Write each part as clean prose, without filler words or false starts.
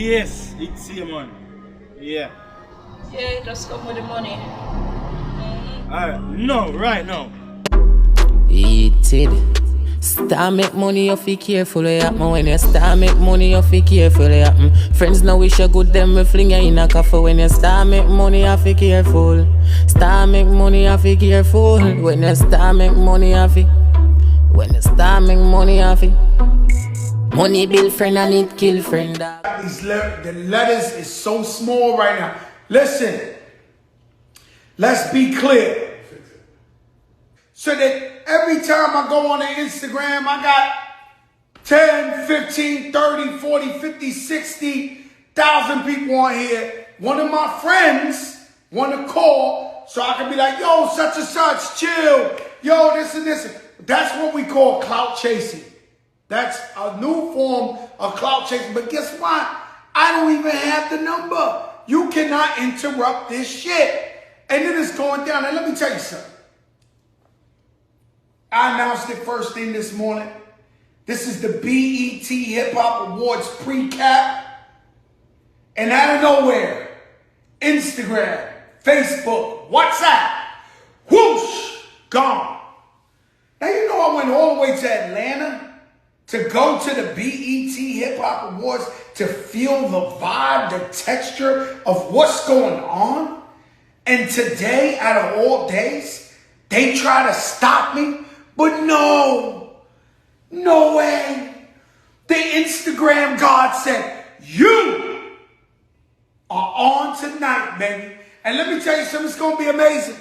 Yes, it's here, man. Yeah. Yeah, just come with the money. Alright, no, right now. Eat it. Start make money, you feel careful, when you start make money, you feel careful, Friends now wish you good, them we fling you in a cafe. When you start make money, you feel careful. Start make money, you feel careful. When you start make money, you feel. When you start make money, you feel. Money build friend and it kill friend. The letters is so small right now. Listen, let's be clear. So that every time I go on the Instagram, I got 10, 15, 30, 40, 50, 60,000 people on here. One of my friends want to call so I can be like, yo, such and such, chill. Yo, this and this. That's what we call clout chasing. That's a new form of clout chasing. But guess what? I don't even have the number. You cannot interrupt this shit. And it is going down. And let me tell you something. I announced it first thing this morning. This is the BET Hiphop Awards Precap. And out of nowhere, Instagram, Facebook, WhatsApp, whoosh, gone. Now you know I went all the way to Atlanta to go to the BET Hiphop Awards to feel the vibe, the texture of what's going on. And today, out of all days, they try to stop me. But no way. The Instagram God said, you are on tonight, baby. And let me tell you something, it's going to be amazing.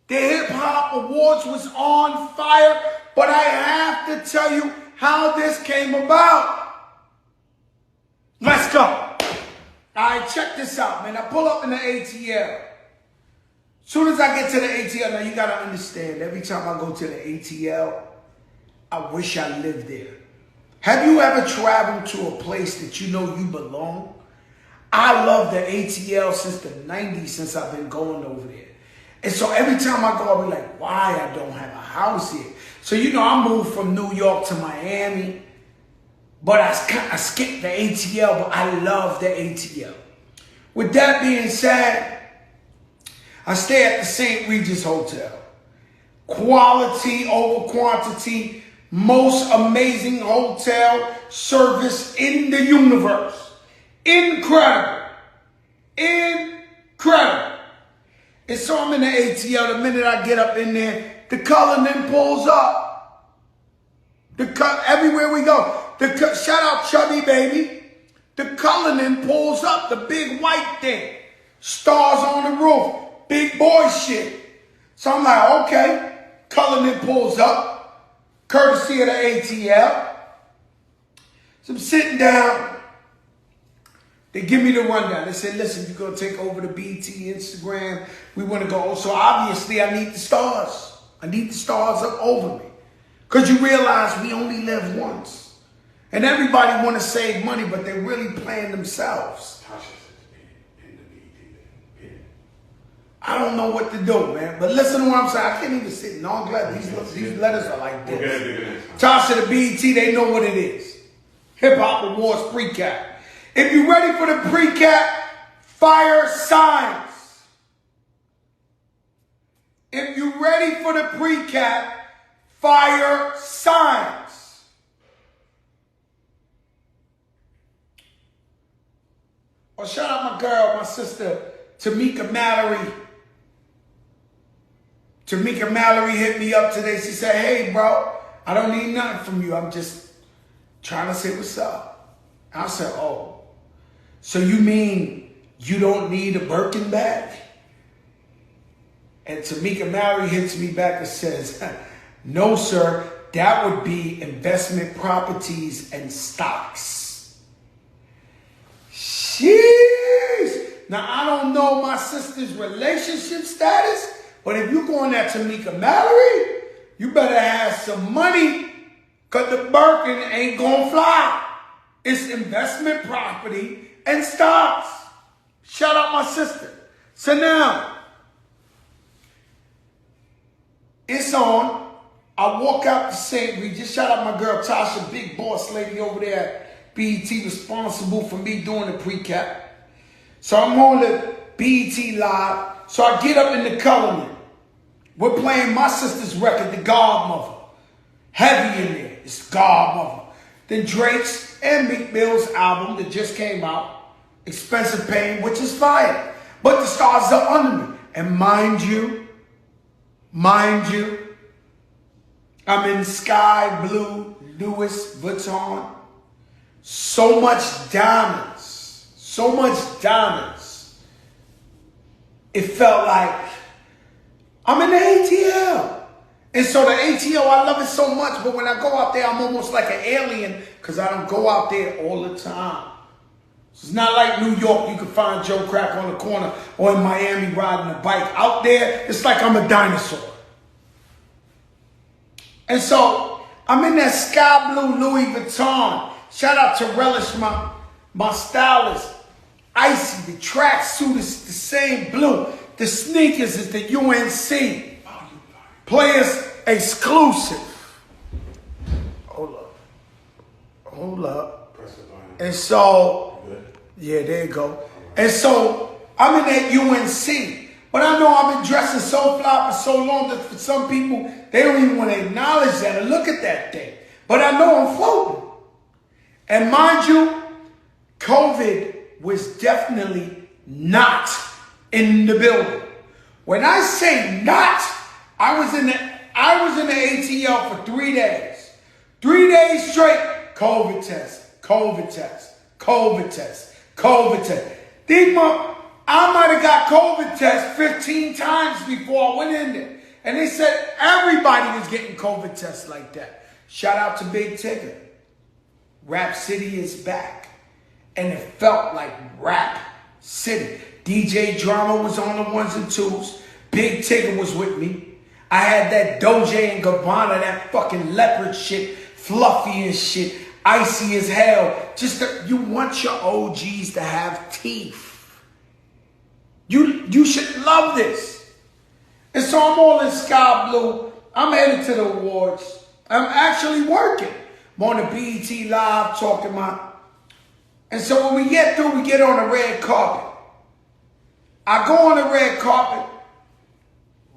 The Hip Hop Awards was on fire, but I have to tell you how this came about. Let's go. All right, check this out, man. I pull up in the ATL. Soon as I get to the ATL, now you got to understand, every time I go to the ATL, I wish I lived there. Have you ever traveled to a place that you know you belong? I love the ATL since the 90s, since I've been going over there. And so every time I go, I'll be like, why I don't have a house here? So, you know, I moved from New York to Miami, but I skipped the ATL, but I love the ATL. With that being said, I stay at the St. Regis Hotel. Quality over quantity, most amazing hotel service in the universe. Incredible. Incredible. And so I'm in the ATL. The minute I get up in there, the Cullinan pulls up. Everywhere we go. Shout out Chubby Baby. The Cullinan pulls up, the big white thing. Stars on the roof. Big boy shit. So I'm like, okay. Cullinan pulls up. Courtesy of the ATL. So I'm sitting down. They give me the rundown. They said, listen, you're going to take over the BT Instagram. We want to go. So obviously I need the stars. I need the stars up over me. Because you realize we only live once. And everybody want to save money, but they're really playing themselves. I don't know what to do, man. But listen to what I'm saying. I can't even sit. No, I'm glad these letters are like this. Tasha, the BET, they know what it is. Hip Hop Awards Precap. If you're ready for the Precap, fire signs. If you're ready for the Precap, fire signs. Well, shout out my girl, my sister, Tamika Mallory. Tamika Mallory hit me up today. She said, hey, bro, I don't need nothing from you. I'm just trying to say what's up. I said, oh, so you mean you don't need a Birkin bag? And Tamika Mallory hits me back and says, no, sir, that would be investment properties and stocks. Jeez. Now, I don't know my sister's relationship status, but if you're going at Tamika Mallory, you better have some money, because the Birkin ain't going to fly. It's investment property and stocks. Shout out my sister. So now, it's on. I walk out to St. Regis. Shout out my girl Tasha, big boss lady over there at BET responsible for me doing the Precap. So I'm on the BET Live. So I get up in the Cullinan. We're playing my sister's record, The Godmother. Heavy in there. It's Godmother. Then Drake's and Meek Mill's album that just came out, Expensive Pain, which is fire. But the stars are under me. And mind you, I'm in sky blue Louis Vuitton. So much diamonds. So much diamonds. It felt like I'm in the ATL. And so the ATL, I love it so much, but when I go out there, I'm almost like an alien because I don't go out there all the time. It's not like New York, you can find Joe Crack on the corner or in Miami riding a bike. Out there, it's like I'm a dinosaur. And so I'm in that sky blue Louis Vuitton. Shout out to Relish, my stylist. Icy, the tracksuit is the same blue. The sneakers is the UNC. Players exclusive. Hold up. And so, yeah, there you go. And so I'm in that UNC. But I know I've been dressing so fly for so long that for some people, they don't even want to acknowledge that or look at that thing. But I know I'm floating. And mind you, COVID was definitely not in the building. When I say not, I was in the ATL for 3 days. 3 days straight. COVID test, COVID test, COVID test, COVID test. I might have got COVID test 15 times before I went in there. And they said everybody was getting COVID tests like that. Shout out to Big Tigger. Rap City is back. And it felt like Rap City. DJ Drama was on the ones and twos. Big Tigger was with me. I had that Doja and Gabbana, that fucking leopard shit, fluffy and shit, icy as hell. You want your OGs to have teeth. You should love this. And so I'm all in sky blue. I'm headed to the awards. I'm actually working. I'm on the BET Live talking And so when we get through, we get on the red carpet. I go on the red carpet.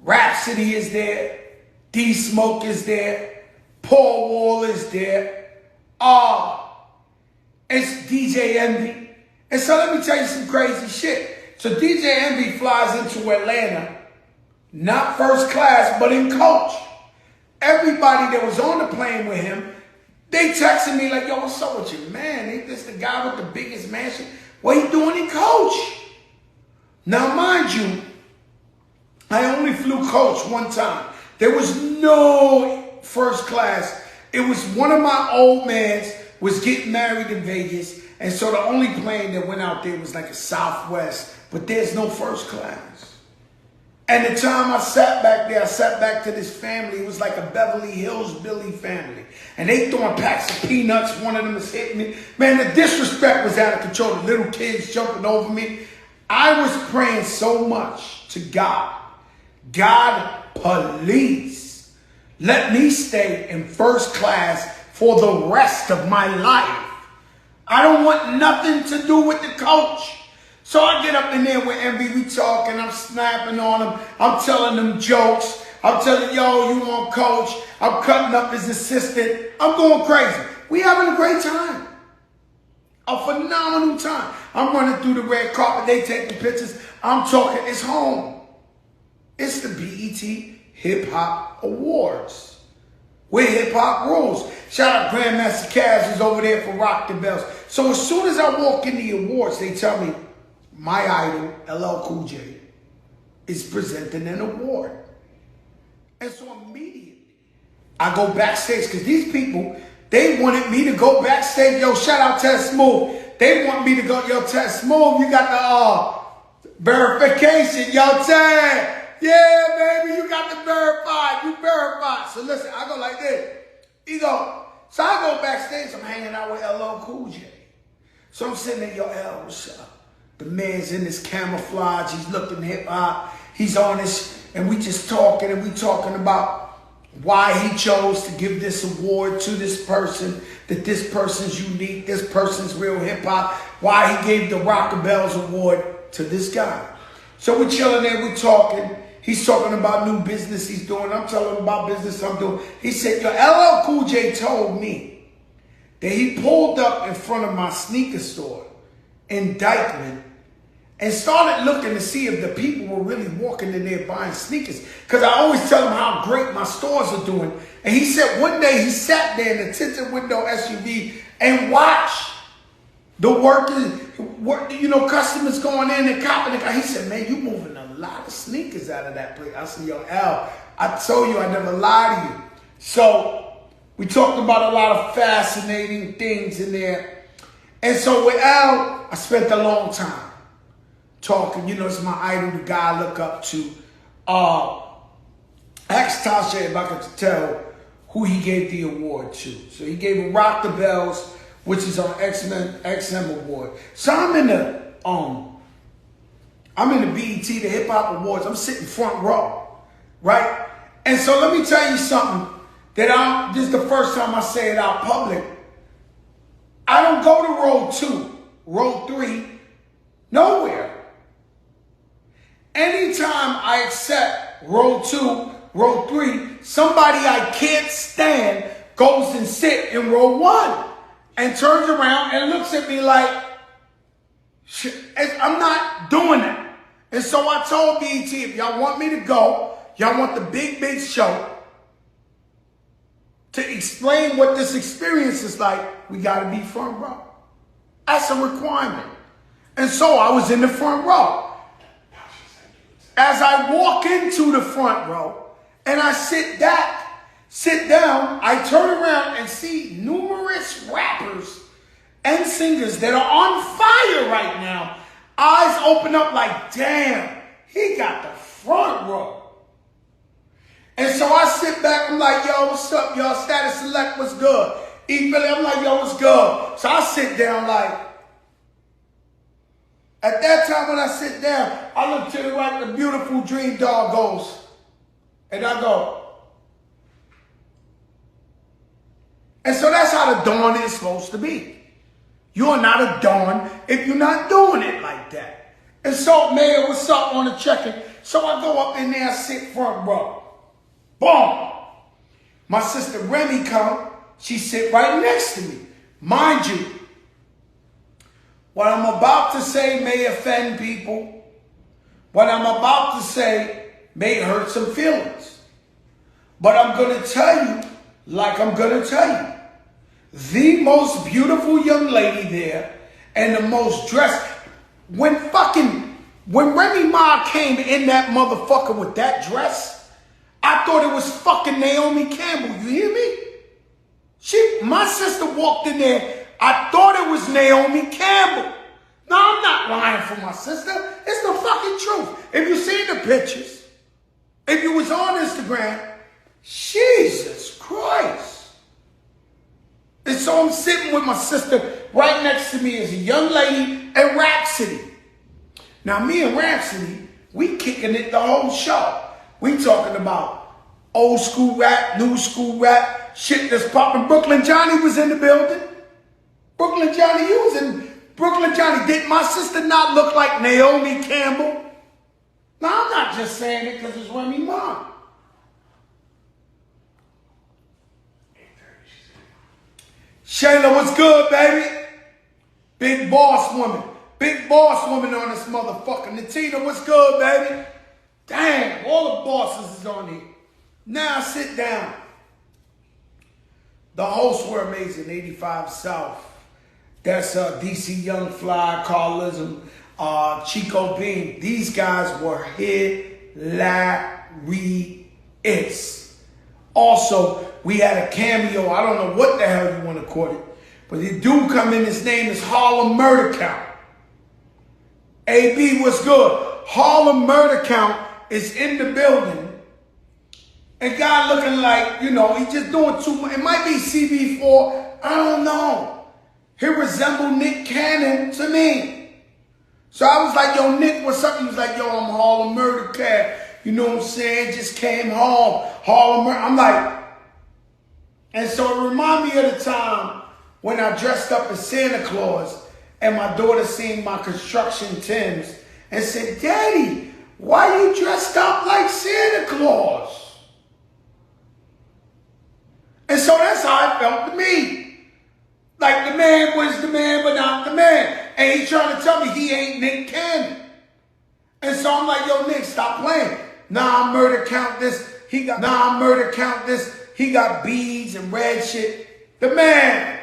Rhapsody is there. D-Smoke is there. Paul Wall is there. It's DJ Envy. And so let me tell you some crazy shit. So DJ Envy flies into Atlanta, not first class, but in coach. Everybody that was on the plane with him, they texted me like, yo, what's up with you, man? Ain't this the guy with the biggest mansion? What he doing in coach? Now, mind you, I only flew coach one time. There was no first class. It was one of my old mans was getting married in Vegas. And so the only plane that went out there was like a Southwest, but there's no first class. And the time I sat back there, I sat back to this family. It was like a Beverly Hills Billy family. And they throwing packs of peanuts. One of them was hitting me. Man, the disrespect was out of control. The little kids jumping over me. I was praying so much to God. God, please let me stay in first class for the rest of my life. I don't want nothing to do with the coach. So I get up in there with Envy, we talking, I'm snapping on him, I'm telling them jokes, I'm telling, yo, you want coach, I'm cutting up his assistant, I'm going crazy. We having a great time. A phenomenal time. I'm running through the red carpet, they taking pictures, I'm talking, it's home. It's the BET Hip-Hop Awards. Where hip-hop rules. Shout out Grandmaster Caz who's over there for Rock the Bells. So as soon as I walk in the awards, they tell me, my idol, LL Cool J, is presenting an award. And so immediately, I go backstage, because these people, they wanted me to go backstage. Yo, shout out Test Smooth. They want me to go, yo, Test Smooth, you got the verification. Yo, Ted. Yeah, baby, you got the verified. You verified. So listen, I go like this. So I go backstage. I'm hanging out with LL Cool J. So I'm sitting there, yo, L, what's up? The man's in this camouflage. He's looking hip hop. He's on this, and we just talking, and we talking about why he chose to give this award to this person, that this person's unique, this person's real hip hop, why he gave the Rockabells Award to this guy. So we're chilling there, we're talking. He's talking about new business he's doing. I'm telling him about business I'm doing. He said, yo, LL Cool J told me that he pulled up in front of my sneaker store in Dykeman and started looking to see if the people were really walking in there buying sneakers. Because I always tell him how great my stores are doing. And he said one day he sat there in the tinted window SUV and watched the workers, customers going in and copping. He said, man, you moving a lot of sneakers out of that place. I said, yo, Al, I told you I never lie to you. So we talked about a lot of fascinating things in there. And so with Al, I spent a long time talking. It's my idol, the guy I look up to. Asked Tasha if I could tell who he gave the award to. So he gave him Rock the Bells, which is on XM Award. So I'm in the BET, the Hip Hop Awards. I'm sitting front row, right? And so let me tell you something that this is the first time I say it out public. I don't go to row 2, row 3, nowhere. Anytime I accept row 2, row 3, somebody I can't stand goes and sit in row 1 and turns around and looks at me like, I'm not doing that. And so I told BET, if y'all want me to go, y'all want the big show to explain what this experience is like, we got to be front row. That's a requirement. And so I was in the front row. As I walk into the front row and I sit down, I turn around and see numerous rappers and singers that are on fire right now. Eyes open up like, damn, he got the front row. And so I sit back, I'm like, yo, what's up, y'all? Status Select, what's good? E. Philly, I'm like, yo, what's good? So I sit down like, at that time when I sit down, I look to the right, the beautiful Dream Dog goes, and I go. And so that's how the dawn is supposed to be. You're not a dawn if you're not doing it like that. And so, Mayor, what's up on the check-in? So I go up in there, I sit front row. Boom. My sister Remy come, she sit right next to me. Mind you, what I'm about to say may offend people. What I'm about to say may hurt some feelings. But I'm going to tell you, like I'm going to tell you, the most beautiful young lady there and the most dressed. When Remy Ma came in that motherfucker with that dress, I thought it was fucking Naomi Campbell. You hear me? My sister walked in there. I thought it was Naomi Campbell. No, I'm not lying for my sister. It's the fucking truth. If you see the pictures, if you was on Instagram, Jesus Christ. And so I'm sitting with my sister. Right next to me is a young lady and Rhapsody. Now me and Rhapsody, we kicking it the whole show. We talking about old school rap, new school rap, shit that's popping. Brooklyn Johnny was in the building. Brooklyn Johnny, you was in Brooklyn Johnny. Did my sister not look like Naomi Campbell? No, I'm not just saying it because it's Remy Ma. Shayla, what's good, baby? Big boss woman. Big boss woman on this motherfucker. Natina, what's good, baby? Damn, all the bosses is on here. Now sit down. The hosts were amazing. 85 South. That's DC Young Fly, Carlism, Chico Bean. These guys were hilarious. Also, we had a cameo. I don't know what the hell you want to call it. But the dude come in, his name is Harlem Murder Count. AB, what's good? Harlem Murder Count is in the building. And guy looking like, he just doing too much. It might be CB4. I don't know. He resembled Nick Cannon to me. So I was like, yo, Nick, what's up? He was like, yo, I'm Harlem Murder you know what I'm saying, just came home, Harlem. I'm like, and so it reminded me of the time when I dressed up as Santa Claus and my daughter seen my construction Timbs and said, Daddy, why you dressed up like Santa Claus? And so that's how it felt to me. Like the man was the man, but not the man. And he's trying to tell me he ain't Nick Cannon. And so I'm like, yo, Nick, stop playing. Nah, murder count this. He got beads and red shit. The man,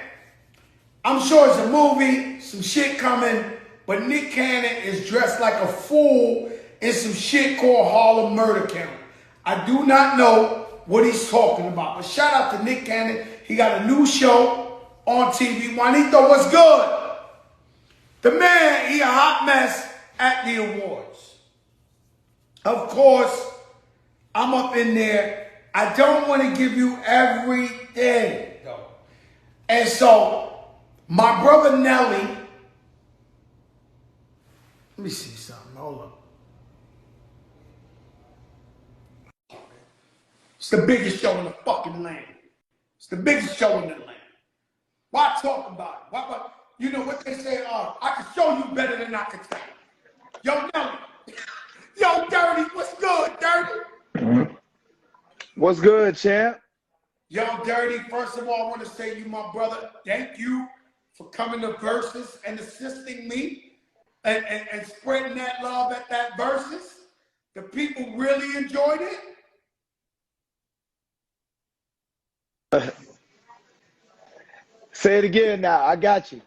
I'm sure it's a movie, some shit coming, but Nick Cannon is dressed like a fool in some shit called Harlem Murder Count. I do not know what he's talking about, but shout out to Nick Cannon. He got a new show on TV. Juanito, what's good? The man, he a hot mess at the awards. Of course, I'm up in there. I don't want to give you everything, though. And so, my brother Nelly, let me see something. Hold up. It's the biggest show in the fucking land. It's the biggest show in the land. Why talk about it? Why, you know what they say? I can show you better than I can tell you. Yo, Nelly. Yo, Dirty, what's good, Dirty? What's good, champ? Yo, Dirty, first of all, I want to say you, my brother, thank you for coming to Versus and assisting me and spreading that love at that Versus. The people really enjoyed it. Say it again now. I got you.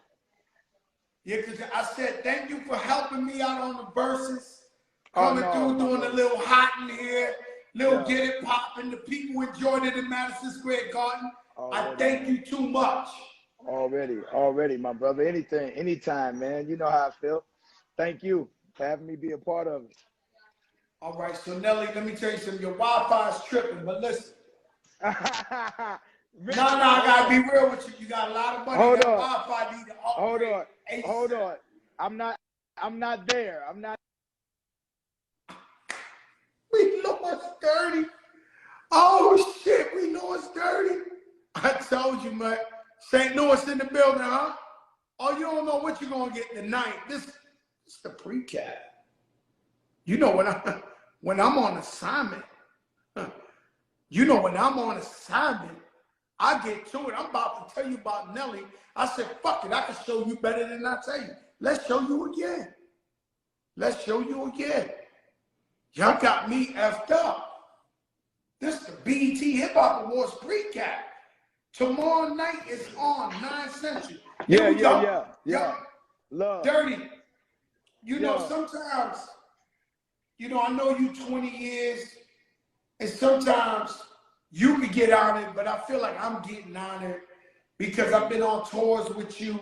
Yeah, because I said thank you for helping me out on the Versus. Coming through, doing a little hot in here, little get it popping. The people enjoyed it in Madison Square Garden. I thank you too much. Already, my brother. Anytime, man. You know how I feel. Thank you for having me be a part of it. All right, so Nelly, let me tell you something. Your Wi-Fi is tripping, but listen. No, I gotta be real with you. You got a lot of money. Hold on. Wi-Fi need to upgrade. Hold on. I'm not there. We lost 30. Oh shit, we lost 30. I told you, man. St. Louis in the building, huh? Oh, you don't know what you're gonna get tonight. This is the Precap. You know when I'm on assignment. You know when I'm on assignment, I get to it. I'm about to tell you about Nelly. I said, fuck it, I can show you better than I tell you. Let's show you again. Y'all got me effed up. This is the BET Hip Hop Awards Precap. Tomorrow night is on 9 Central. Yeah. Love. Dirty. You know, sometimes, you know, I know you 20 years, and sometimes you could get honored, but I feel like I'm getting honored because I've been on tours with you.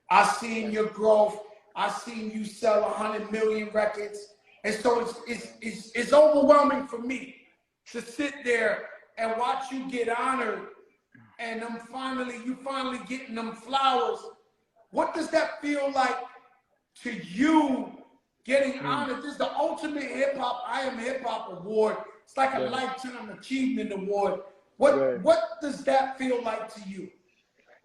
I've seen your growth. I've seen you sell 100 million records. And so it's overwhelming for me to sit there and watch you get honored, and you finally getting them flowers. What does that feel like to you getting honored? This is the ultimate hip hop. I Am Hip Hop Award. It's like a lifetime achievement award. What does that feel like to you?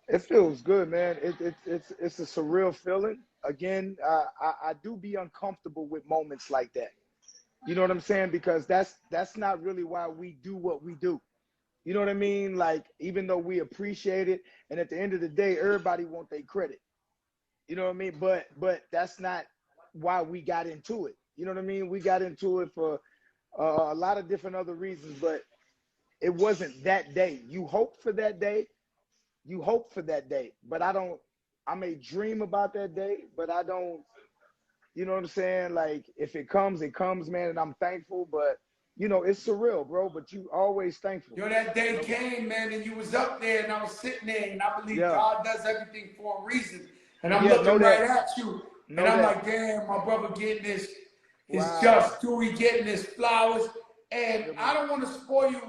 It feels good, man. It's a surreal feeling. Again, I do be uncomfortable with moments like that. You know what I'm saying? Because that's not really why we do what we do. You know what I mean? Like, even though we appreciate it, and at the end of the day, everybody want their credit. You know what I mean? But that's not why we got into it. You know what I mean? We got into it for a lot of different other reasons, but it wasn't that day. You hope for that day. But I may dream about that day, but I don't, you know what I'm saying? Like, if it comes, man, and I'm thankful, but, you know, it's surreal, bro, but you always thankful. Yo, that day came, man, and you was up there, and I was sitting there, and I believe God does everything for a reason. And I'm looking right at you, and I'm like, damn, my brother getting this is just Dewey getting his flowers. And I don't want to spoil you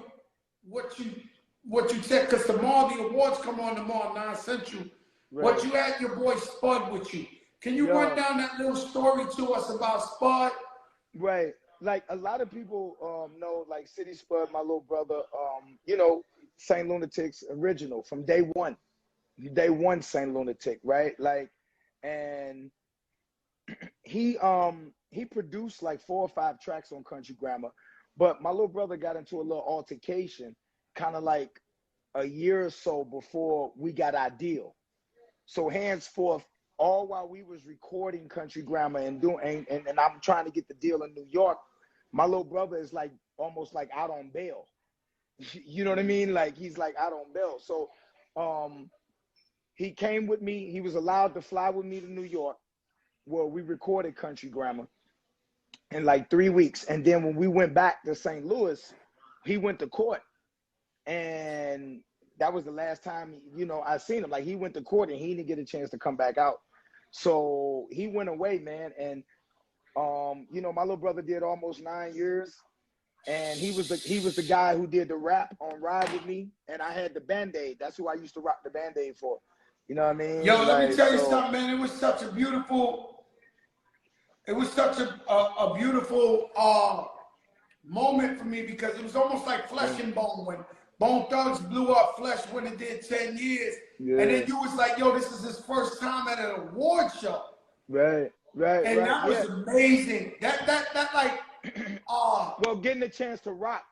what you said, because tomorrow the awards come on tomorrow, 9 Central. What you had your boy Spud with you. Can you run down that little story to us about Spud? Right. like a lot of people know, like City Spud, my little brother, you know, Saint Lunatics original from day one Saint Lunatic, right? Like, and he produced like 4 or 5 tracks on Country Grammar, but my little brother got into a little altercation kind of like a year or so before we got our deal. So henceforth, all while we was recording Country Grammar and doing and I'm trying to get the deal in New York, my little brother is like almost like out on bail. You know what I mean? Like he's like out on bail. So he came with me. He was allowed to fly with me to New York, where we recorded Country Grammar in like 3 weeks. And then when we went back to St. Louis, he went to court. And that was the last time, you know, I seen him. Like he went to court and he didn't get a chance to come back out. So he went away, man. And you know, my little brother did almost 9 years. And he was the guy who did the rap on Ride With Me. And I had the Band-Aid. That's who I used to rock the Band-Aid for. You know what I mean? Yo, let me tell you so, something, man. It was such a beautiful moment for me, because it was almost like Flesh and Bone when Bone Thugs blew up Flesh when it did 10 years. Yeah. And then you was like, yo, this is his first time at an award show. Right. And that was amazing. That like well, getting a chance to rock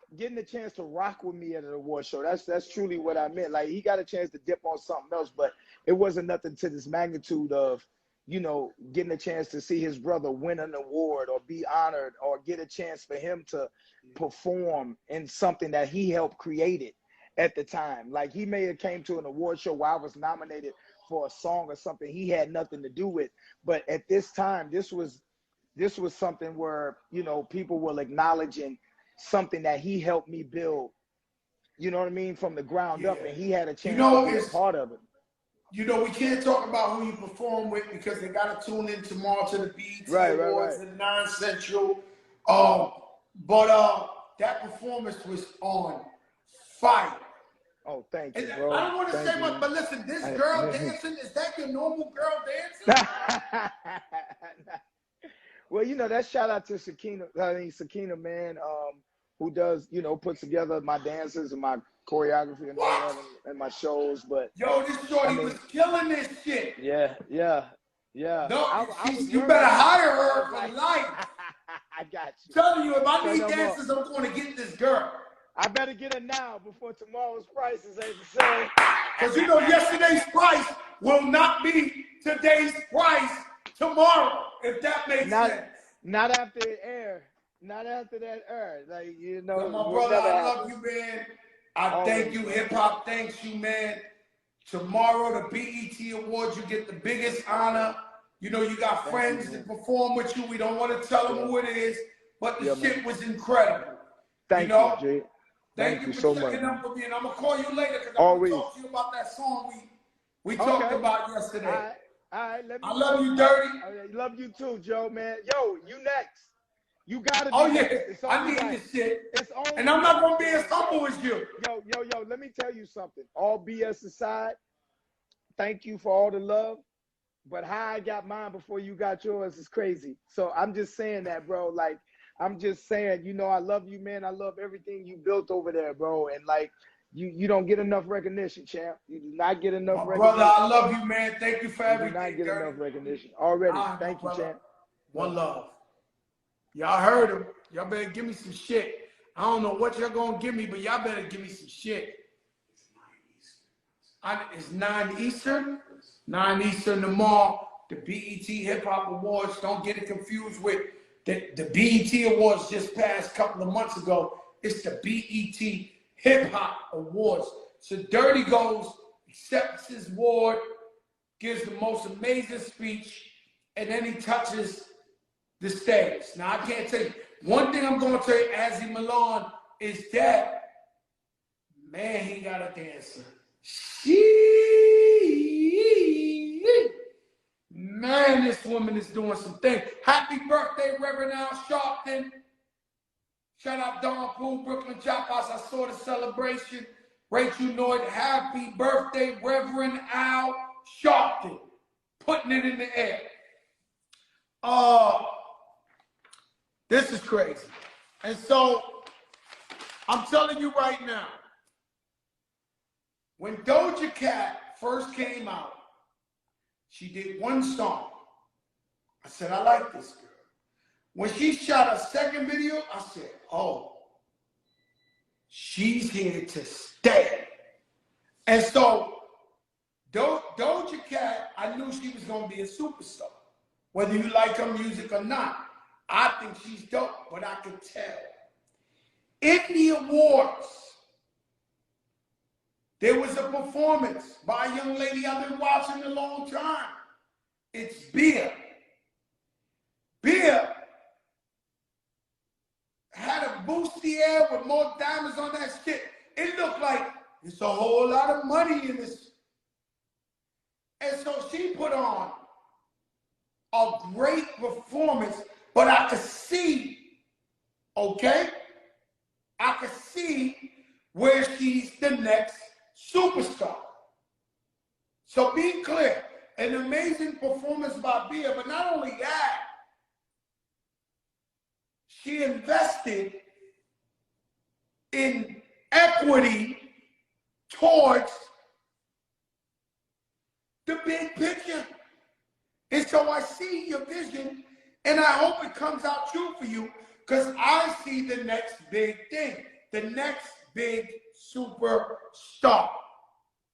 with me at an award show. That's truly what I meant. Like he got a chance to dip on something else, but it wasn't nothing to this magnitude of, you know, getting a chance to see his brother win an award or be honored or get a chance for him to perform in something that he helped create it at the time. Like he may have came to an award show where I was nominated for a song or something he had nothing to do with. But at this time, this was something where, you know, people were acknowledging something that he helped me build, you know what I mean, from the ground up, and he had a chance to be a part of it. You know, we can't talk about who you perform with because they got to tune in tomorrow to the BET Awards and 9 Central. But that performance was on fire. Oh, thank you, And bro. I don't want to say much, but listen, this girl dancing, is that your normal girl dancing? Well, you know, that shout out to Sakina, man, who does, you know, puts together my dances and my choreography and all that and my shows. But yo, this shorty was killing this shit. Yeah. No, you better hire her for life. I got you. Telling you, if I need dancers, I'm going to get this girl. I better get her now before tomorrow's prices ain't the same. Because you know, yesterday's price will not be today's price tomorrow, if that makes sense. Not after it air. Not after that air. Like, you know. So my brother, I love you, man. I thank you. Hip Hop thanks you, man. Tomorrow, the BET Awards, you get the biggest honor. You know, you got friends that perform with you. We don't want to tell them who it is, but the shit was incredible. Thank you, Jay. Thank you so for much. checking up for me, and I'm gonna call you later because I'm gonna talk to you about that song we talked about yesterday. All right, I love you, Dirty. I love you too, Joe, man. Yo, you next. You gotta. Oh yeah, I need this shit. And I'm not gonna be as humble as you. Yo. Let me tell you something. All BS aside, thank you for all the love. But how I got mine before you got yours is crazy. So I'm just saying that, bro. Like, I'm just saying, you know, I love you, man. I love everything you built over there, bro. And like, you don't get enough recognition, champ. You do not get enough recognition. Brother, I love you, man. Thank you for everything. You do not get enough recognition already. Thank you, champ. One love. Y'all heard him. Y'all better give me some shit. I don't know what y'all gonna give me, but y'all better give me some shit. It's 9 Eastern. 9 Eastern tomorrow. The BET Hip Hop Awards. Don't get it confused with the BET Awards just passed a couple of months ago. It's the BET Hip Hop Awards. So Dirty goes, accepts his award, gives the most amazing speech, and then he touches the stage. Now, I can't tell you. One thing I'm going to tell you, Azzy Milan, is that, man, he got a dancer. Man, this woman is doing some things. Happy birthday, Reverend Al Sharpton. Shout out Don Poole, Brooklyn Chop House. I saw the celebration. Rachel Noyd, happy birthday, Reverend Al Sharpton. Putting it in the air. This is crazy. And so, I'm telling you right now, when Doja Cat first came out, she did one song. I said, I like this girl. When she shot a second video, I said, oh, she's here to stay. And so, Doja Cat, I knew she was going to be a superstar. Whether you like her music or not, I think she's dope, but I could tell. In the awards, there was a performance by a young lady I've been watching a long time. It's Bia. Bia had a bustier with more diamonds on that shit. It looked like it's a whole lot of money in this. And so she put on a great performance, but I could see, okay? I could see where she's the next superstar. So be clear, an amazing performance by Bia, but not only that, she invested in equity towards the big picture. And so I see your vision, and I hope it comes out true for you, because I see the next big thing, the next big superstar.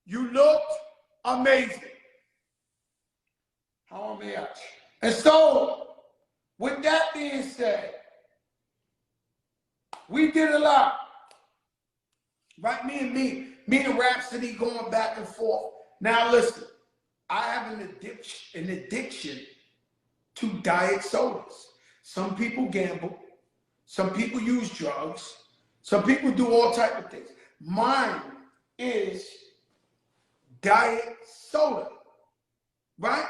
You looked amazing. How am I? And so, with that being said, we did a lot. Right, me and Rhapsody going back and forth. Now listen, I have an addiction to diet sodas. Some people gamble. Some people use drugs. Some people do all type of things. Mine is diet soda, right?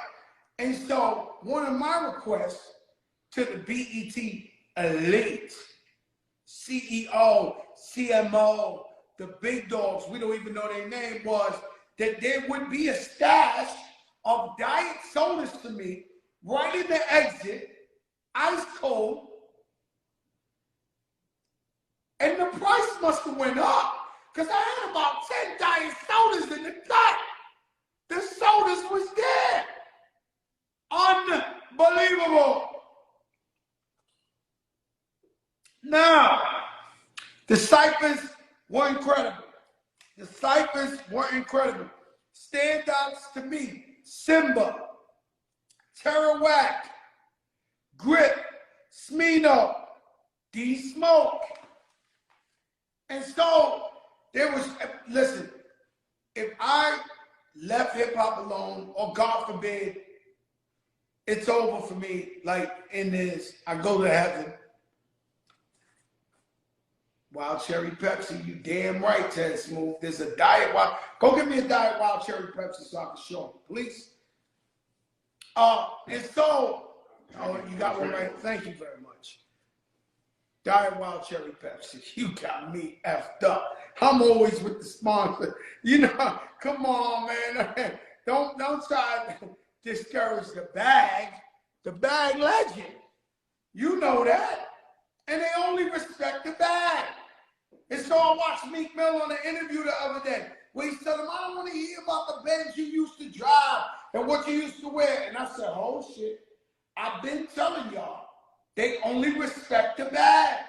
And so one of my requests to the BET elite, CEO, CMO, the big dogs, we don't even know their name, was that there would be a stash of diet sodas to me right in the exit, ice cold, and the price must have went up because I had about 10 diet sodas in the cut. The sodas was there. Unbelievable. Now, the ciphers were incredible. The ciphers were incredible. Standouts to me, Simba, Terrawak, Grip, Smino, D-Smoke. And so, there was, listen, if I left hip-hop alone, or God forbid, it's over for me, like in this, I go to heaven. Wild Cherry Pepsi, you damn right, Ted Smooth. There's a diet wild. Go get me a diet Wild Cherry Pepsi so I can show them, please. And so, oh, you got one right. Thank you very much. Diet Wild Cherry Pepsi. You got me effed up. I'm always with the sponsor. You know, come on, man. Don't try to discourage the bag. The bag legend. You know that. And they only respect the bag. And so I watched Meek Mill on an interview the other day where he said, I don't want to hear about the Benz you used to drive and what you used to wear. And I said, oh shit, I've been telling y'all, they only respect the bag.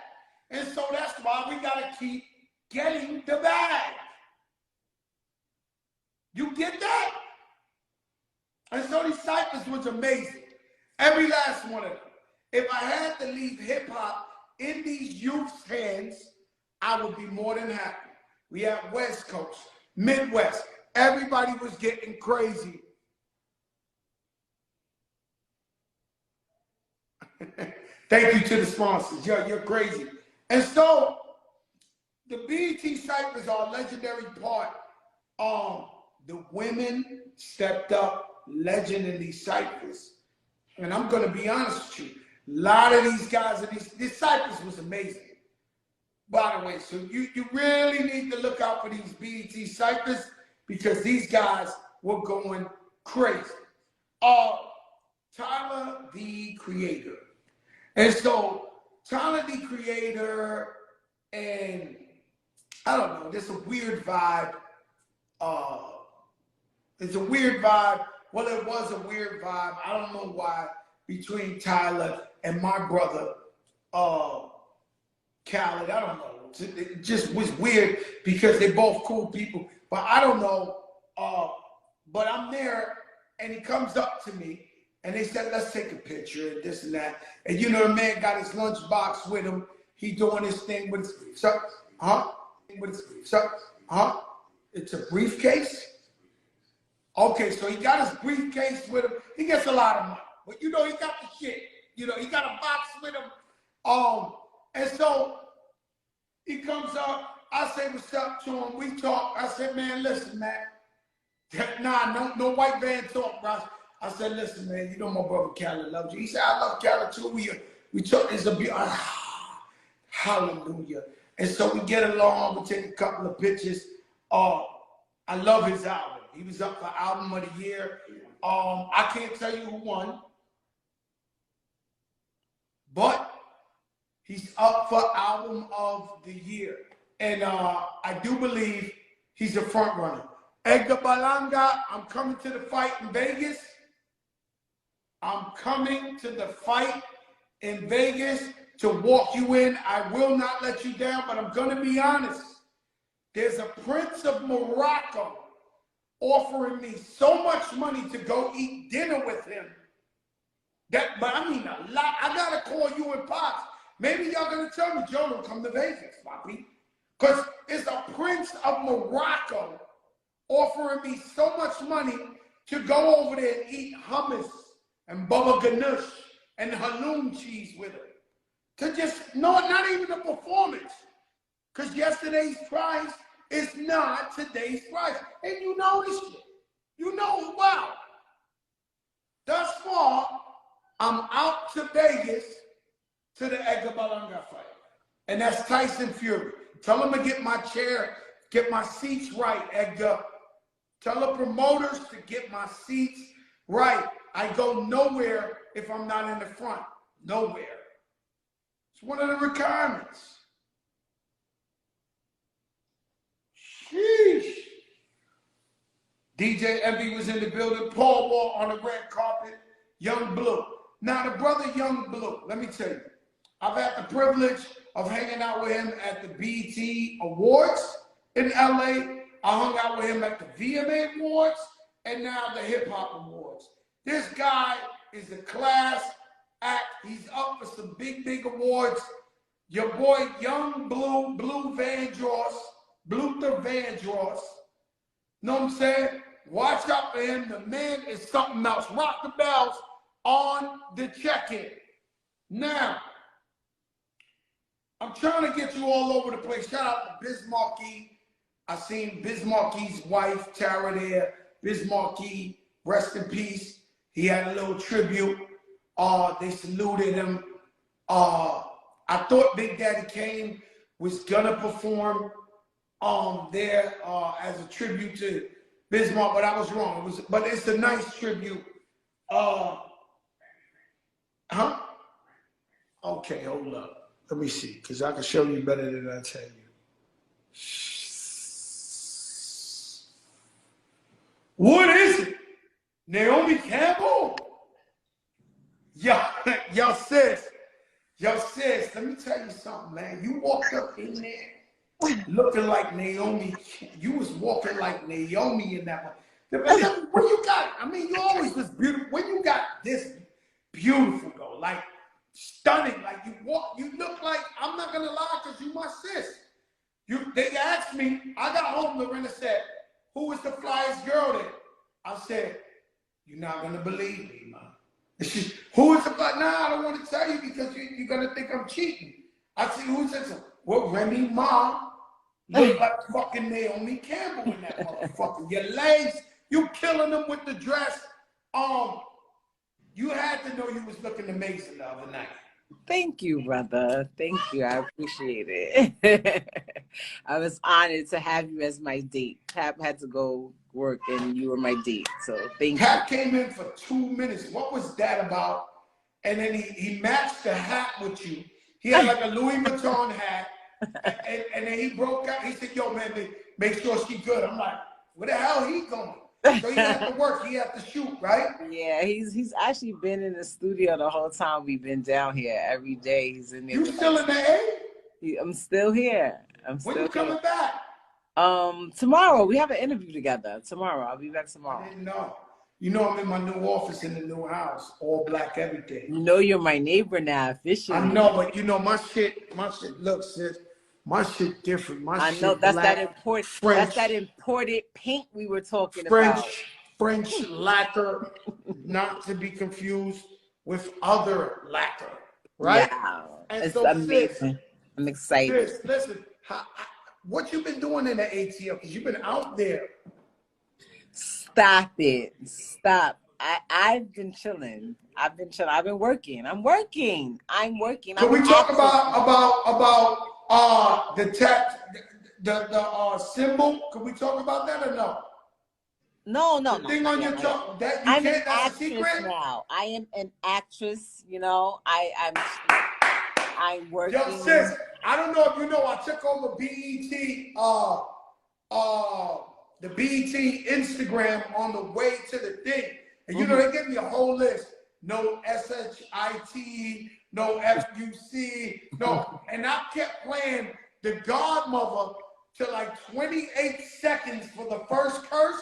And so that's why we got to keep getting the bag. You get that? And so these ciphers was amazing. Every last one of them. If I had to leave hip hop in these youth's hands, I would be more than happy. We have West Coast, Midwest. Everybody was getting crazy. Thank you to the sponsors. You're crazy. And so, the BET ciphers are a legendary part. The women stepped up, legend in these ciphers. And I'm going to be honest with you. A lot of these guys, these ciphers was amazing. By the way, so you really need to look out for these BET ciphers because these guys were going crazy. Tyler, the Creator. And so talented creator, and I don't know, there's a weird vibe. It's a weird vibe. Well, it was a weird vibe. I don't know why, between Tyler and my brother, Khaled. I don't know. It just was weird because they're both cool people. But I don't know. But I'm there, and he comes up to me, and they said, let's take a picture and this and that. And you know, the man got his lunchbox with him. He doing his thing with his, It's a briefcase? Okay, so he got his briefcase with him. He gets a lot of money. But you know, he got the shit. You know, he got a box with him. And so he comes up. I say what's up to him. We talk. I said, man, listen, man. Nah, no white van talk, bro. I said, listen, man, you know my brother Khaled loves you. He said, I love Khaled too. We talk, it's a hallelujah. And so we get along, we take a couple of pictures. I love his album. He was up for Album of the Year. I can't tell you who won, but he's up for Album of the Year. And I do believe he's a front runner. Edgar Balanga, I'm coming to the fight in Vegas. I'm coming to the fight in Vegas to walk you in. I will not let you down, but I'm going to be honest. There's a Prince of Morocco offering me so much money to go eat dinner with him. But I mean a lot. I got to call you and Pops. Maybe y'all going to tell me, Joe, don't come to Vegas, Poppy. Because it's a Prince of Morocco offering me so much money to go over there and eat hummus and baba ganoush and halloum cheese with him. To just, no, not even a performance. Because yesterday's prize is not today's prize. And you know this shit. You know well. Thus far, I'm out to Vegas to the Edgar Balanga fight. And that's Tyson Fury. Tell him to get my chair, get my seats right, Edgar. Tell the promoters to get my seats right. I go nowhere if I'm not in the front. Nowhere. It's one of the requirements. Sheesh. DJ Envy was in the building. Paul Wall on the red carpet. Young Blue. Now, the brother Young Blue, let me tell you, I've had the privilege of hanging out with him at the BET Awards in LA. I hung out with him at the VMA Awards and now the Hiphop Awards. This guy is a class act. He's up for some big awards. Your boy Young Blue, Blue Vandross, Bluther Vandross. Know what I'm saying? Watch out for him. The man is something else. Rock the bells on the check-in. Now, I'm trying to get you all over the place. Shout out to Biz Markie. I seen Biz Markie's wife, Tara, there. Biz Markie, rest in peace. He had a little tribute. They saluted him. I thought Big Daddy Kane was gonna perform there as a tribute to Biz Markie, but I was wrong. But it's a nice tribute. Okay, hold up. Let me see, because I can show you better than I tell you. What is it? Naomi Campbell? Yo, sis, let me tell you something, man. You walked up in there looking like Naomi. You was walking like Naomi in that one. When you got, I mean, you always was beautiful. When you got this beautiful, though, like stunning, like you look like, I'm not gonna lie, because you my sis. They asked me, I got home, Lorena said, who was the flyest girl there? I said, you're not gonna believe me, man. Who is the flyest? Nah, I don't want to tell you because you're gonna think I'm cheating. I said, who said so? Well, Remy mom looked like fucking Naomi Campbell in that motherfucker. Your legs, you killing them with the dress. You had to know you was looking amazing the other night. Thank you, brother. Thank you. I appreciate it. I was honored to have you as my date. Cap had to go work and you were my date. So thank you. Cap came in for 2 minutes. What was that about? And then he matched the hat with you. He had like a Louis Vuitton hat, and then he broke out. He said, "Yo, man, make sure she good." I'm like, "Where the hell he going?" So he had to work. He had to shoot, right? Yeah, he's actually been in the studio the whole time we've been down here. Every day he's in there. You still in the A? I'm still here. When you coming back? Tomorrow we have an interview together. Tomorrow I'll be back tomorrow. I didn't know. You know I'm in my new office in the new house, all black everything. You know you're my neighbor now officially. I know, but you know my shit. Look, sis, my shit different. My shit. I know that's black, that important. French, that's that imported paint we were talking about. French lacquer, not to be confused with other lacquer, right? Yeah, and it's so, amazing. Sis, I'm excited. Sis, listen, what you been doing in the ATL? Because you've been out there. Stop it. Stop. I've been chilling. I've been working. I'm working. Can we talk about the symbol? Can we talk about that or no? No. The thing on your tongue that you I'm can't. an That's a actress secret. now. I am an actress. You know, I'm working. Yo, sis, I don't know if you know, I took over the BET Instagram on the way to the thing. And you know, they gave me a whole list. No SHIT, no FUC, no. And I kept playing The Godmother to like 28 seconds for the first curse.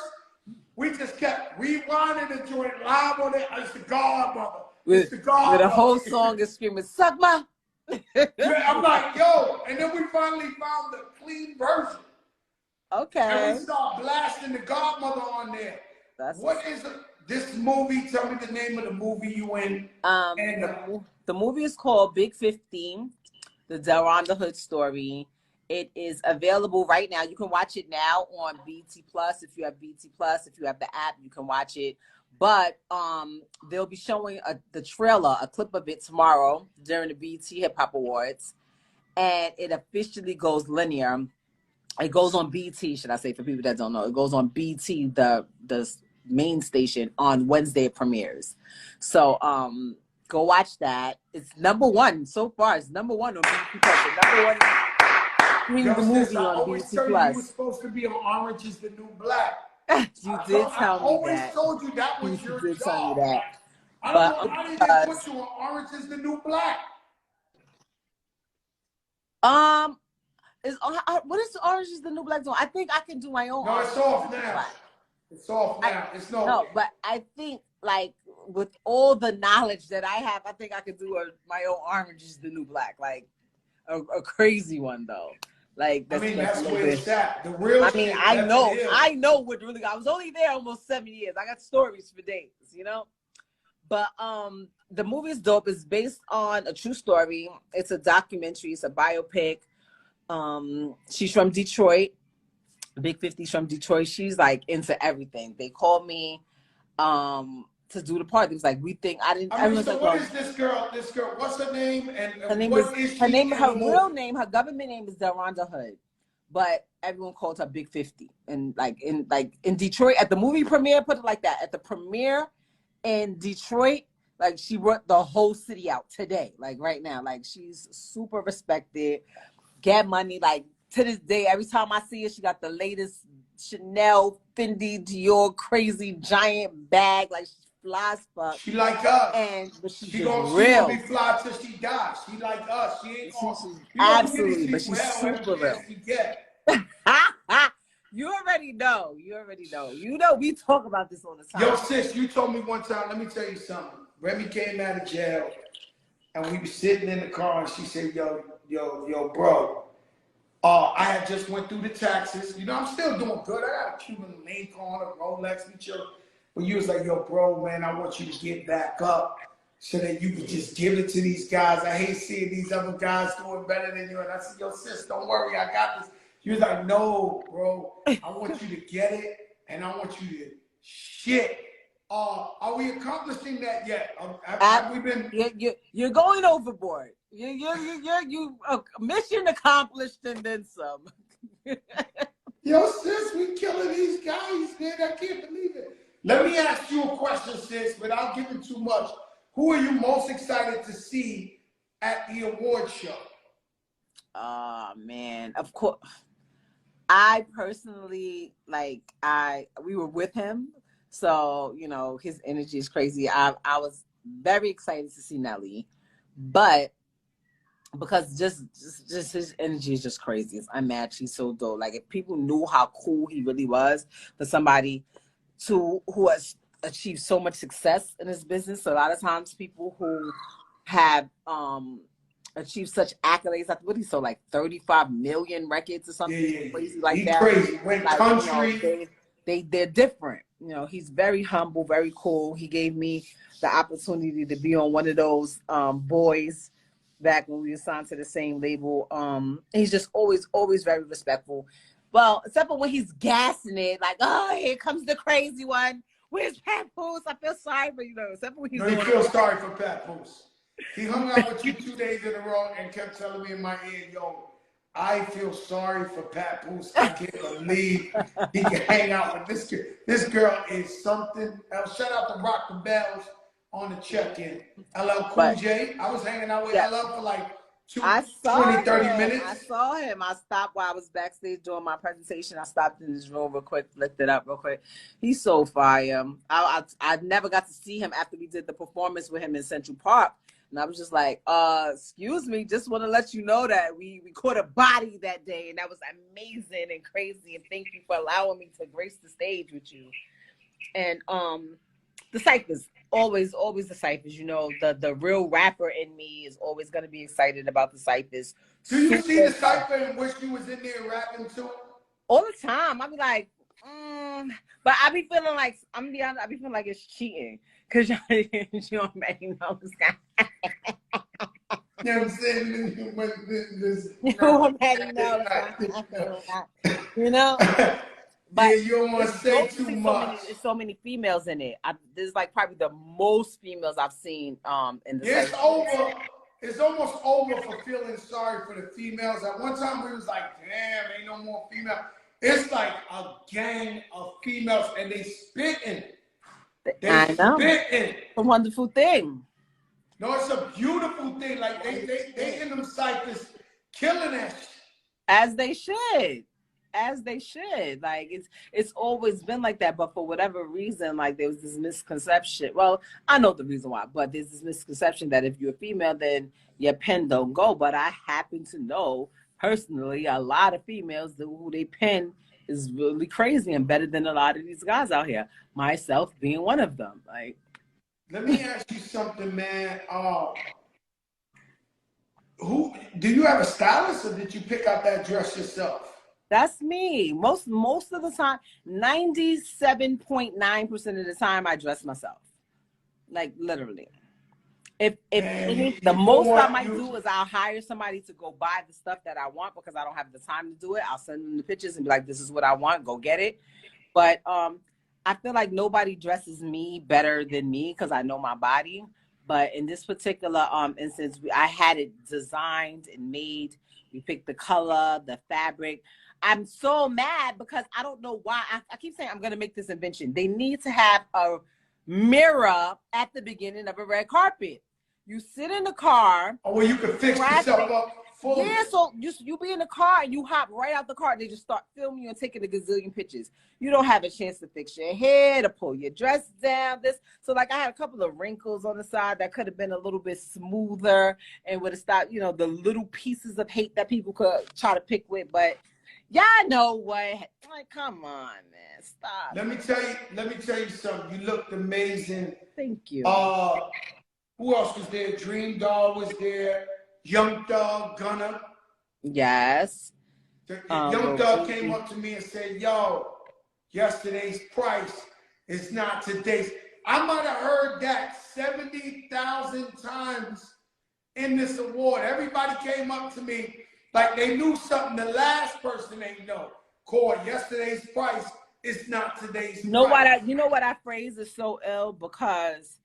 We just kept rewinding the joint live on it. It's The Godmother. It's The Godmother. With a whole song is screaming, suck my. I'm like, yo. And then we finally found the clean version. Okay. And we start blasting The Godmother on there. What is this movie? Tell me the name of the movie you in. The movie is called Big 15, the Delronda Hood story. It is available right now. You can watch it now on BT Plus. If you have BT Plus, if you have the app, you can watch it. But they'll be showing the trailer, a clip of it tomorrow during the BT Hip Hop Awards. And it officially goes linear. It goes on BT, should I say, for people that don't know. It goes on BT, the main station, on Wednesday it premieres. So go watch that. It's #1 so far. It's #1 on BT Plus. The movie on BT Plus. You were supposed to be on Orange is the New Black. You did tell me that. I always told you that was your job. You did tell me that. I don't know how they put you on Orange is the New Black. What is Orange is the New Black doing? I think I can do my own. No, it's off now. It's off now. It's no, but I think, like, with all the knowledge that I have, I think I could do my own Orange is the New Black, like a crazy one though. Like that's where it's at. The real. I know what really. I was only there almost 7 years. I got stories for days, you know. But the movie is dope. It's based on a true story. It's a documentary. It's a biopic. She's from Detroit. Big 50's from Detroit. She's like into everything. They called me to do the part. It was like, we think I didn't. So what is this girl? This girl, what's her name? And her name is her real name. Her government name is Delronda Hood, but everyone called her Big 50. And in Detroit at the movie premiere, put it like that. At the premiere in Detroit, like she brought the whole city out today. Like right now, like she's super respected. Get money, like to this day, every time I see her, she got the latest Chanel, Fendi, Dior, crazy giant bag. Like she's fly as fuck. She like us. But she's gonna be fly till she dies. She like us. She ain't gonna. Absolutely, but she's super real. You already know. You know we talk about this all the time. Yo, sis, you told me one time, let me tell you something. Remy came out of jail and we were sitting in the car and she said, yo, bro. I had just went through the taxes. You know, I'm still doing good. I got a Cuban link on, a Rolex, we chill. But you was like, yo, bro, man, I want you to get back up so that you can just give it to these guys. I hate seeing these other guys doing better than you. And I said, yo, sis, don't worry, I got this. He was like, no, bro, I want you to get it, and I want you to shit. Are we accomplishing that yet? Have we been? You're going overboard. You mission accomplished and then some. Yo, sis, we killing these guys, man. I can't believe it. Let me ask you a question, sis, without giving too much. Who are you most excited to see at the award show? Man, of course. I personally, we were with him. So, you know, his energy is crazy. I was very excited to see Nelly, but because just his energy is just crazy. It's unmatched. He's so dope. Like, if people knew how cool he really was for somebody who has achieved so much success in his business. So a lot of times people who have achieved such accolades, like what he sold like 35 million records or something crazy like he that. Crazy. Went like, country. You know, they're different. You know, he's very humble, very cool. He gave me the opportunity to be on one of those boys back when we were signed to the same label. He's just always very respectful. Well, except for when he's gassing it, like, oh, here comes the crazy one. Where's Papoose? I feel sorry for you, know. Except for when he's no, you feel sorry for Papoose. He hung out with you 2 days in a row and kept telling me in my ear, yo, I feel sorry for Papoose. I can't believe he can hang out with this girl. This girl is something else. Shout out to Rock the Bells on the check-in. LL Cool J. I was hanging out with LL for like 20, 30 minutes. I saw him. I stopped while I was backstage doing my presentation. I stopped in his room real quick, looked it up real quick. He's so fire. I never got to see him after we did the performance with him in Central Park. And I was just like, excuse me, just want to let you know that we caught a body that day. And that was amazing and crazy. And thank you for allowing me to grace the stage with you. And the ciphers, always the ciphers. You know, the real rapper in me is always going to be excited about the ciphers. Do you see the cipher and wish you was in there rapping too? All the time. I be like, but I be feeling like, I'm gonna be honest, I be feeling like it's cheating. Because you don't make no sense. You know what I'm saying? You know? But yeah, you don't want to say too much. There's so many females in it. There's like probably the most females I've seen in the It's over. It's almost over for feeling sorry for the females. At one time we was like, damn, ain't no more female. It's like a gang of females and they spitting. I know. Spitting. It's a wonderful thing. No, it's a beautiful thing. Like they in them cyphers killing that shit. As they should. As they should. Like it's always been like that, but for whatever reason, like there was this misconception. Well, I know the reason why, but there's this misconception that if you're a female, then your pen don't go. But I happen to know personally a lot of females who they pen is really crazy and better than a lot of these guys out here. Myself being one of them. Like, let me ask you something, man. Who do you have a stylist, or did you pick out that dress yourself? That's me. Most of the time, 97.9% of the time, I dress myself. Like literally. If the most I might do is I'll hire somebody to go buy the stuff that I want because I don't have the time to do it. I'll send them the pictures and be like, this is what I want, go get it. But I feel like nobody dresses me better than me because I know my body. But in this particular instance, I had it designed and made. We picked the color, the fabric. I'm so mad because I don't know why. I keep saying I'm going to make this invention. They need to have a mirror at the beginning of a red carpet. You sit in the car. Oh, well, you can fix yourself up fully. Yeah, so you be in the car and you hop right out the car. They just start filming you and taking a gazillion pictures. You don't have a chance to fix your hair, to pull your dress down. So like I had a couple of wrinkles on the side that could have been a little bit smoother and would have stopped, the little pieces of hate that people could try to pick with. But y'all know what? Like, come on, man, stop. Let me tell you something. You looked amazing. Thank you. Who else was there? Dream Doll was there. Young Thug, Gunna. Yes. Young Thug came up to me and said, yo, yesterday's price is not today's. I might have heard that 70,000 times in this award. Everybody came up to me like they knew something the last person they know. Core, yesterday's price is not today's price. You know what I phrase is so ill because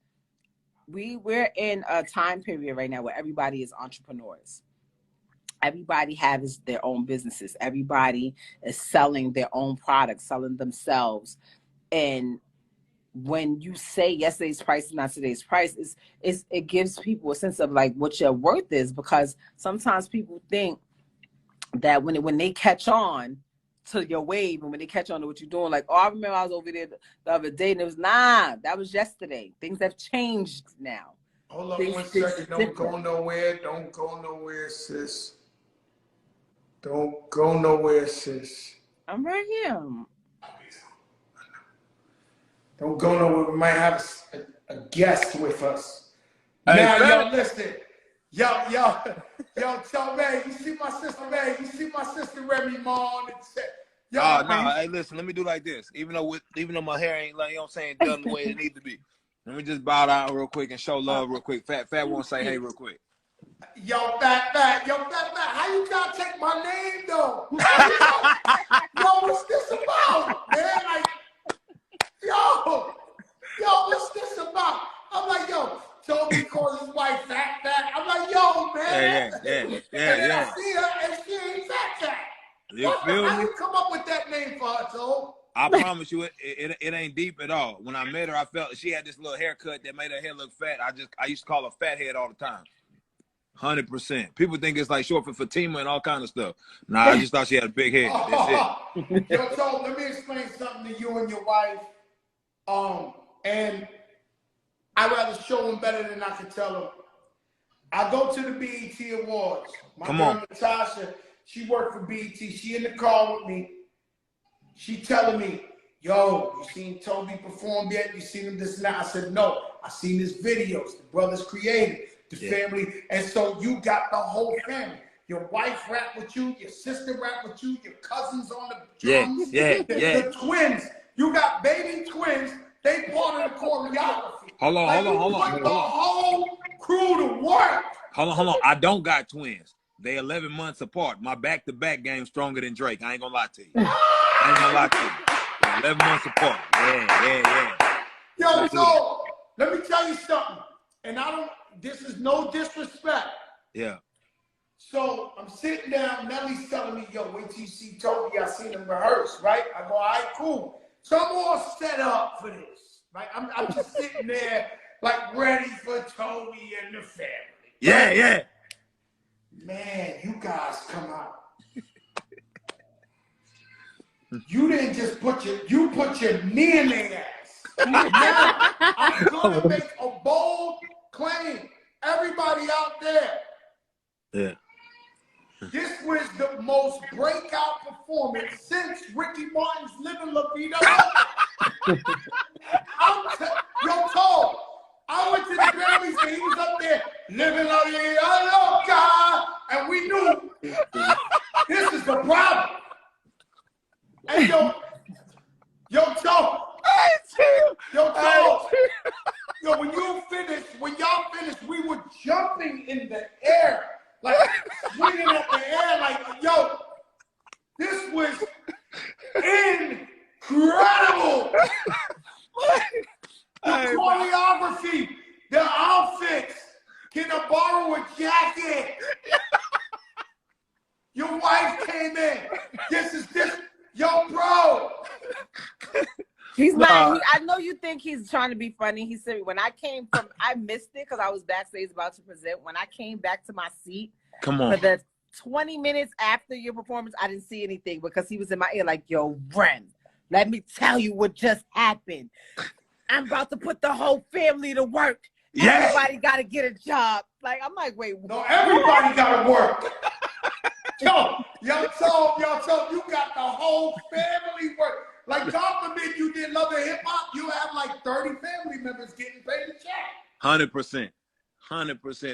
we're in a time period right now where everybody is entrepreneurs. Everybody has their own businesses. Everybody is selling their own products, selling themselves. And when you say yesterday's price is not today's price, it gives people a sense of like what your worth is, because sometimes people think that when they catch on to your wave and when they catch on to what you're doing, like, oh, I remember I was over there the other day and it was that was yesterday. Things have changed now. Hold on 1 second. Don't go nowhere. Don't go nowhere, sis. Don't go nowhere, sis. I'm right here. Don't go nowhere. We might have a guest with us. Hey, now, Fat. y'all listen. Yo, tell man, you see my sister, man. You see my sister Remy Mon. Oh no, hey, listen. Let me do like this. Even though my hair ain't like, you know what I'm saying, done the way it needs to be. Let me just bow down real quick and show love real quick. Fat want to say hey real quick. Yo, Fat. How you gotta take my name though? Yo, what's this about, man? Like, yo, what's this about? I'm like, yo, Toby calls his wife Fat. I'm like, yo, man. Yeah. And then I see her and she ain't Fat. You feel me? How you come up with that name for her, Toby? I promise you, it ain't deep at all. When I met her, I felt she had this little haircut that made her hair look fat. I used to call her Fat Head all the time. 100%. People think it's like short for Fatima and all kind of stuff. Nah, I just thought she had a big head. That's it. Yo, Toby, let me explain something to you and your wife. And I'd rather show them better than I can tell them. I go to the BET Awards. My girl Natasha, she worked for BET. She in the car with me. She telling me, yo, you seen Toby perform yet? You seen him this and that? I said, no. I seen his videos. The brothers created, the family. And so you got the whole family. Your wife rap with you. Your sister rap with you. Your cousins on the drums. The twins. You got baby twins. They part of the choreography. Hold on. Put the whole crew to work. Hold on. I don't got twins. They 11 months apart. My back-to-back game stronger than Drake. I ain't gonna lie to you. 11 months apart. Yeah. Yo, so let me tell you something. And this is no disrespect. Yeah. So I'm sitting down, Nelly's telling me, yo, wait till you see Toby. I seen him rehearse, right? I go, all right, cool. So I'm all set up for this. Right? I'm just sitting there, like, ready for Toby and the family. Yeah. Man, you guys come out. You didn't just put your knee in their ass. Now, I'm gonna make a bold claim. Everybody out there. Yeah. This was the most breakout performance since Ricky Martin's Living La Vida. Yo, Cole, I went to the Grammys and he was up there living La Vida Loca, and we knew this is the problem. Hey, yo, Toe, when y'all finished, we were jumping in the air, like swinging at the air, like, yo, this was incredible. The choreography, the outfits. Can I borrow a jacket? Your wife came in. Yo, bro. He's not. I know you think he's trying to be funny. He said, when I missed it because I was backstage about to present. When I came back to my seat for the 20 minutes after your performance, I didn't see anything because he was in my ear like, yo, Ren, let me tell you what just happened. I'm about to put the whole family to work. Yeah. Everybody got to get a job. Like, I'm like, wait. No, everybody got to work. Yo, so you got the whole family work. Like, God forbid you did Love and Hip Hop, you have like 30 family members getting paid a check. 100%.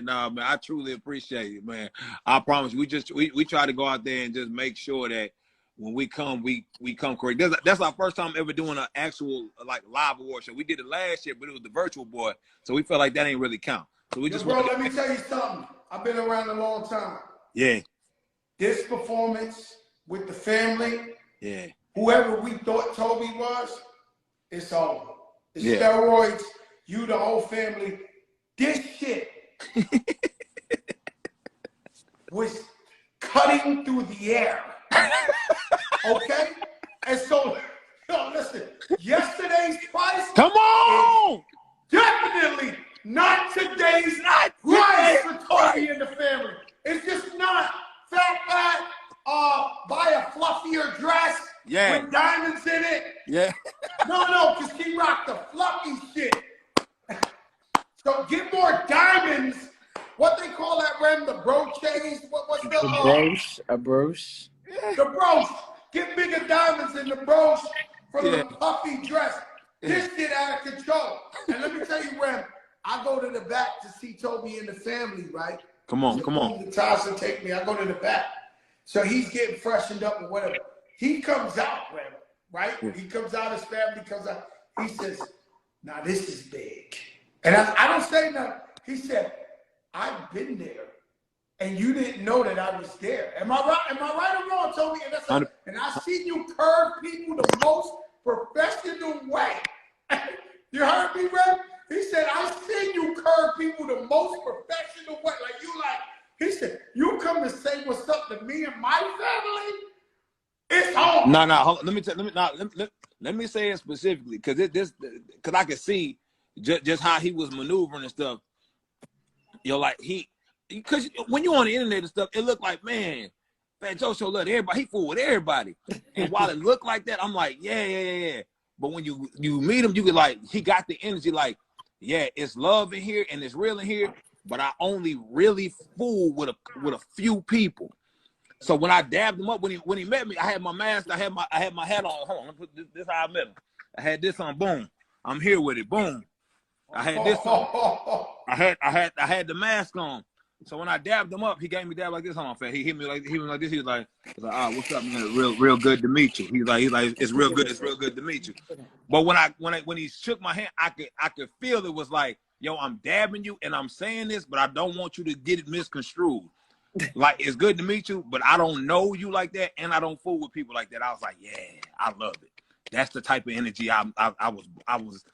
Nah, man, I truly appreciate it, man. I promise. We try to go out there and just make sure that when we come, we come correct. That's our first time ever doing an actual like live award show. We did it last year, but it was the virtual boy, so we felt like that ain't really count. So we just. Bro, let me tell you something. I've been around a long time. Yeah. This performance with the family. Yeah. Whoever we thought Toby was, it's over. The steroids, you, the whole family. This shit was cutting through the air. Okay? And so Yo, listen, yesterday's price Come on! definitely not today's price for Toby and the family. It's just not. Fat, buy a fluffier dress with diamonds in it. Yeah. No, because he rocked the fluffy shit. So get more diamonds. What they call that, Rem? The brooches? What's the brooch? A brooch? The brooch. Get bigger diamonds in the brooch from the puffy dress. This shit out of control. And let me tell you, Rem, I go to the back to see Toby and the family, right? Come on. Natasha take me. I go to the back. So he's getting freshened up or whatever. He comes out, Rem, right? He comes out, his family comes out. He says, now this is big. And I don't say nothing. He said, I've been there, and you didn't know that I was there. Am I right? Am I right or wrong, Toby? And I seen you curve people the most professional way. You heard me, Rem? He said, I seen you curve people the most professional way. He said, you come to say what's up to me and my family? It's on. No, hold on. Let me say it specifically, because I could see just how he was maneuvering and stuff. Because when you're on the internet and stuff, it looked like, man, Fat Joe Show love everybody. He fool with everybody. And while it looked like that, I'm like, yeah. But when you meet him, you get like, he got the energy like, yeah, it's love in here and it's real in here, but I only really fool with a few people. So when I dabbed him up, when he met me, I had my mask, I had my hat on. Hold on, this how I met him. I had this on, boom. I'm here with it, boom. I had this on. I had the mask on. So when I dabbed him up, he gave me dab like this. Hold on, Fat. He hit me like this. He was like, what's up, man? Real good to meet you. He's like, it's real good to meet you. But when he shook my hand, I could feel it was like, yo, I'm dabbing you and I'm saying this, but I don't want you to get it misconstrued. Like, it's good to meet you, but I don't know you like that, and I don't fool with people like that. I was like, yeah, I love it. That's the type of energy I was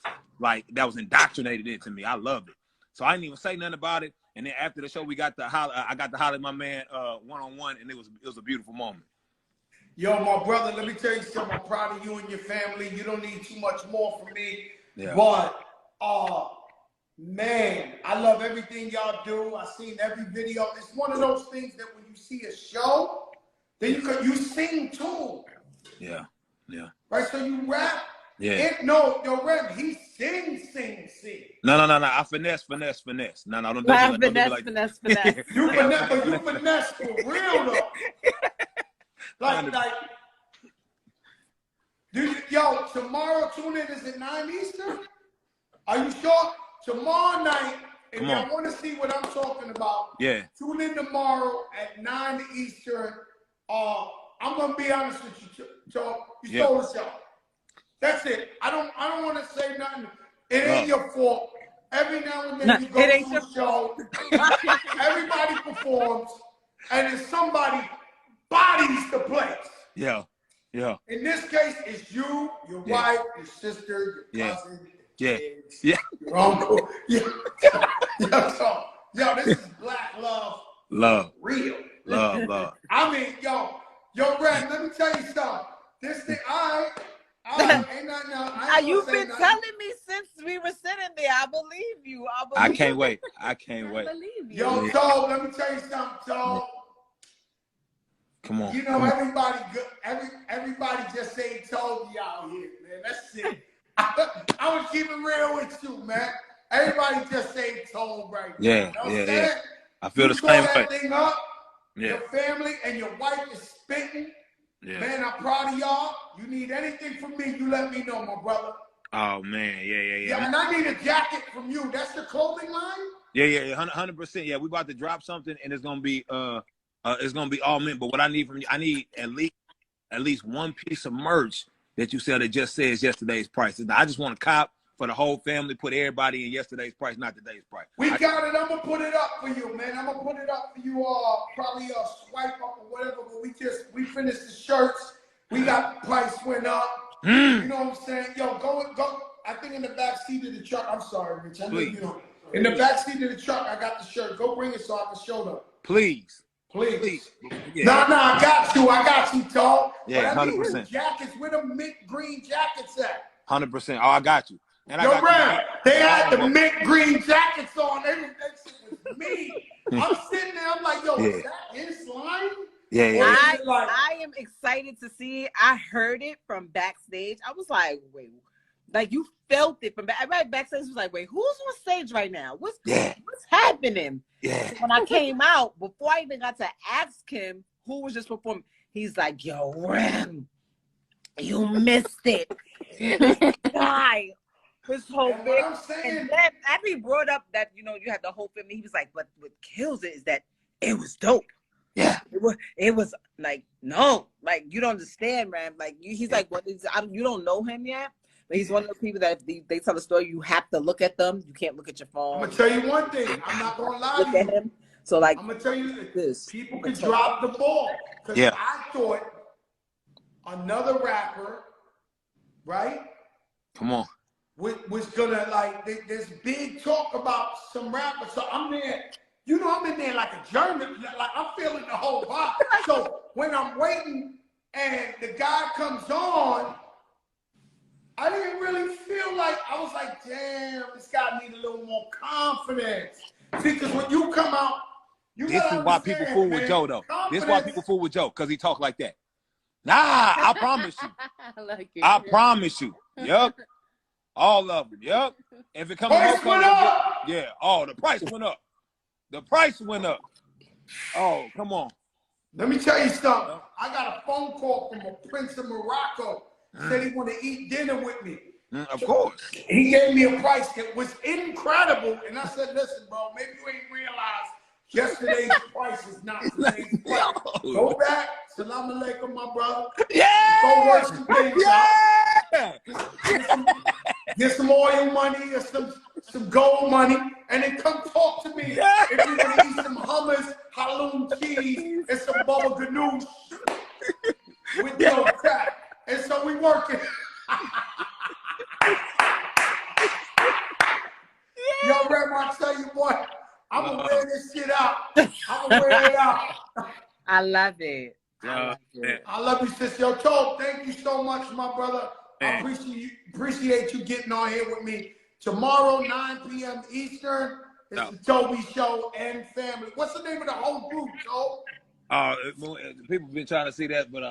like, that was indoctrinated into me. I loved it. So I didn't even say nothing about it. And then after the show, I got to holler at my man one-on-one, and it was a beautiful moment. Yo, my brother, let me tell you something. I'm proud of you and your family. You don't need too much more from me. Yeah. But man, I love everything y'all do. I've seen every video. It's one of those things that when you see a show, then you sing too. Yeah. Right, so you rap. Yeah. Rem, he sing. No. I finesse. No, don't do it. Finesse. You finesse for real though. Yo, tomorrow tune in, is it 9 Eastern? Are you sure? Tomorrow night, if y'all want to see what I'm talking about, tune in tomorrow at 9 Eastern. I'm gonna be honest with you, Joe. You stole the show. That's it. I don't want to say nothing. It ain't your fault. Every now and then you go to a show, everybody performs, and then somebody bodies the place. Yeah. In this case, it's you, your wife, your sister, your cousin, your kids, your uncle. Yo, this is black love. Love. Real. Love. I mean, yo, Brad, let me tell you something. This thing, you've been telling me since we were sitting there. I believe you. I can't wait. I believe you. Yo, Joe, let me tell you something, Joe. Come on. You know, everybody just say told you out here, man. That's it. I was keeping real with you, man. Everybody just say told right now. Yeah. I feel the same way. That thing up. Your family and your wife is spitting. Yeah. Man, I'm proud of y'all. You need anything from me, you let me know, my brother. Oh man, yeah. Yeah, and I need a jacket from you. That's the clothing line? Yeah, 100%. Yeah, we about to drop something, and it's gonna be all mint. But what I need from you, I need at least one piece of merch that you sell that just says yesterday's price. Now, I just want to cop for the whole family, put everybody in yesterday's price, not today's price. We got it. I'm gonna put it up for you, man. I'm gonna put it up for you. Probably swipe up or whatever. But we finished the shirts. We got price went up. You know what I'm saying? Yo, go. I think in the back seat of the truck. I'm sorry, Rich. I know you know. In the back seat of the truck, I got the shirt. Go bring it so I can show them. Please. Please. Yeah. No, I got you, dog. Yeah, but I need 100%. them jackets. Where the mint green jackets at? 100%. Oh, I got you. And Yo, I got Ram, they had the them. mint green jackets on. That shit was me. I'm sitting there, I'm like, yo, is that his line? Yeah. I am excited to see it. I heard it from backstage. I was like, wait, like you felt it from backstage. Was like, wait, who's on stage right now? What's happening? Yeah. So when I came out, before I even got to ask him who was just performing, he's like, yo, Rem, you missed it. This guy was whole big. And then after he brought up that, you had the whole family, he was like, but what kills it is that it was dope. Yeah. It was like, no, like, you don't understand, man. Like, he's like, what is, you don't know him yet? But he's one of those people that if they tell a story, you have to look at them. You can't look at your phone. I'm going to tell you one thing. I'm not going to lie look to you. At him. So, like, I'm going to tell you this. People can drop the ball. Because I thought another rapper, right? Come on. Was going to, like, there's big talk about some rappers. So I'm there. I'm in there like a German. Like, I'm feeling the whole vibe. So when I'm waiting and the guy comes on, I didn't really feel like, I was like, damn, this guy needs a little more confidence. See, because when you come out, this is why people fool with Joe, though. This is why people fool with Joe, because he talk like that. Nah, I promise you. I promise you. Yup. All of them. Yup. If it comes price went up. Yeah. Oh, the price went up. The price went up. Oh, come on. Let me tell you something. I got a phone call from a prince of Morocco. Said he want to eat dinner with me. Of course. He gave me a price that was incredible. And I said, listen, bro, maybe you ain't realized yesterday's price is not today's price. Go back. Salam alaikum, my brother. Yeah. Go work some things out. Get some oil money or some gold money, and then come talk to me if you want to eat some hummus, halloum cheese, and some bubble ganoush with no crack. And so we working. Yo, Rem, I tell you what, I'm gonna wear this shit out. I'm gonna wear it out. I love it. I love you, sis. Yo, Toe, thank you so much, my brother. I appreciate you getting on here with me. Tomorrow, 9 p.m. Eastern, it's the Toby Show and Family. What's the name of the whole group, Toe? People been trying to see that, but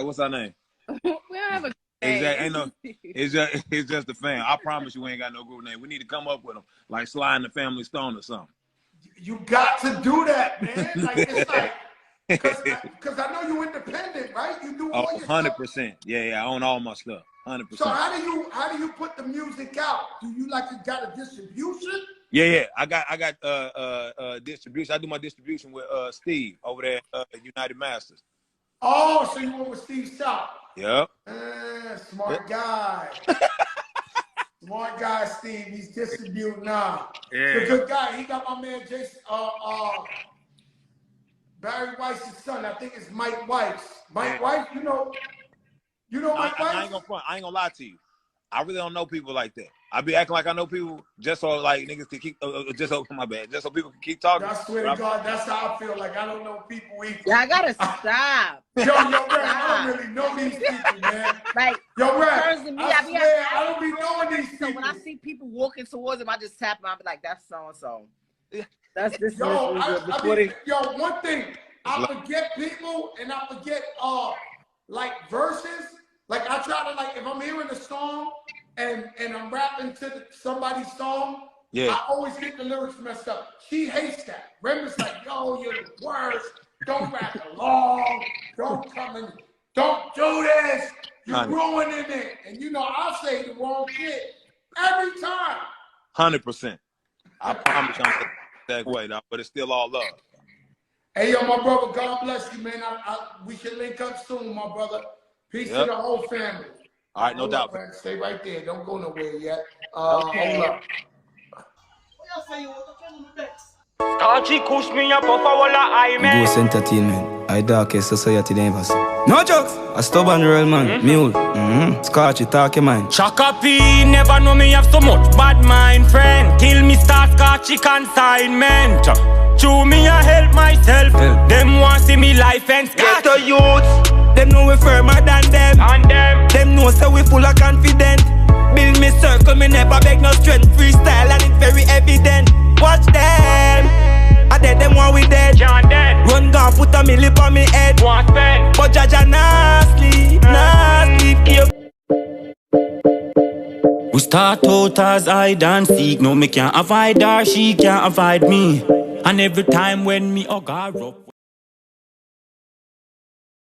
what's our name? We don't have a it's just the fam. I promise you we ain't got no group name. We need to come up with them, like Sly and the Family Stone or something. You got to do that, man. Like, it's like, because I know you're independent, right? You do all your 100%. stuff. Yeah, I own all my stuff. 100%. So how do you put the music out? Do you got a distribution? Yeah. I got distribution. I do my distribution with Steve over there at United Masters. Oh, so you went with Steve South? Yep. Smart guy. Smart guy, Steve. He's distributing now. Yeah. He's a good guy. He got my man Jason, Barry Weiss's son. I think it's Mike Weiss. Mike Weiss, you know Mike Weiss? I ain't gonna lie to you. I really don't know people like that. I be acting like I know people just so like niggas can keep just so people can keep talking. I swear to God, that's how I feel. Like I don't know people either. Yeah, I gotta stop. Yo, Ram, I don't really know these people, man. Like, yo, Ram, me, I don't be knowing these people. So when I see people walking towards them, I just tap them. I be like, that's so and so. That's this. Yo, one thing, I forget people and I forget like verses. Like I try to if I'm hearing a song and I'm rapping to somebody's song, I always get the lyrics messed up. She hates that. Remy's like, yo, you're the worst. Don't rap along. Don't come in. Don't do this. You're ruining it. And I'll say the wrong shit every time. 100%. I promise I'm that way, though, but it's still all love. Hey, yo, my brother, God bless you, man. We should link up soon, my brother. Peace to the whole family. All right, no doubt. Man. Stay right there. Don't go nowhere yet. Hold up. Ghost Entertainment, I darkest society never see. No jokes, a stubborn real man, mule. Scotchy talking man. Chaka P, never know me have so much bad mind, friend. Kill me, start scotch. watch consignment. True me I help myself. Them want see me life and scratch. Get the youths, them know we firmer than them. Them know say we full of confidence. Build me circle, me never beg no strength. Freestyle and it's very evident. Watch them, I dead them one with dead. Run gun, put a milli on me head. But Jaja nah sleep, We start out as hide and seek. No, me can't avoid her, she can't avoid me. And every time when me hug her up